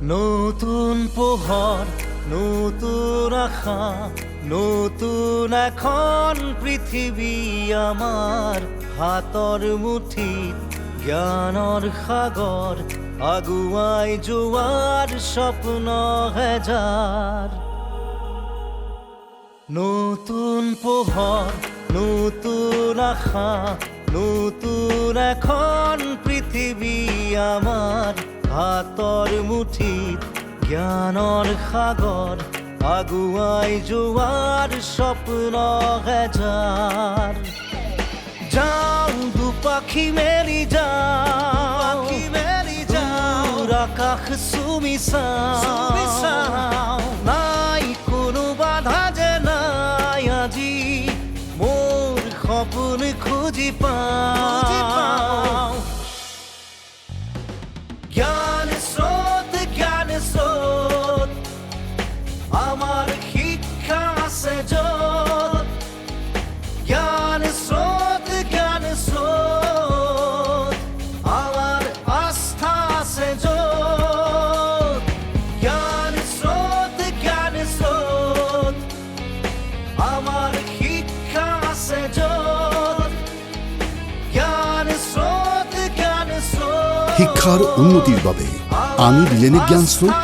নতুন প্রহর, নতুন আশা, নতুন এখন পৃথিৱী আমাৰ হাতৰ মুঠিত জ্ঞানৰ সাগৰ আগুৱাই যোৱাৰ স্বপ্ন হেজাৰ। নতুন পোহৰ, নতুন আশা, নতুন এখন পৃথিৱী আমাৰ হাতৰ মুঠিত জ্ঞানৰ সাগৰ আগুৱাই যোৱাৰ স্বপ্ন হেজাৰ। যাওঁ দুপাখি মেলি যাওঁ, দূৰ আকাশ চুমি চাওঁ, নাই কোনো বাধা যে নাই আজি মোৰ সপোন খুঁজি পাওঁ। জ্ঞান স্ৰোত আমাৰ শিক্ষা আছে য'ত, জ্ঞান স্ৰোত আমাৰ আস্থা আছে য'ত, জ্ঞান স্ৰোত আমাৰ শিক্ষা আছে য'ত, জ্ঞান স্ৰোত। শিক্ষাৰ উন্নতিৰ বাবে আমি দিলেনে জ্ঞান স্ৰোত।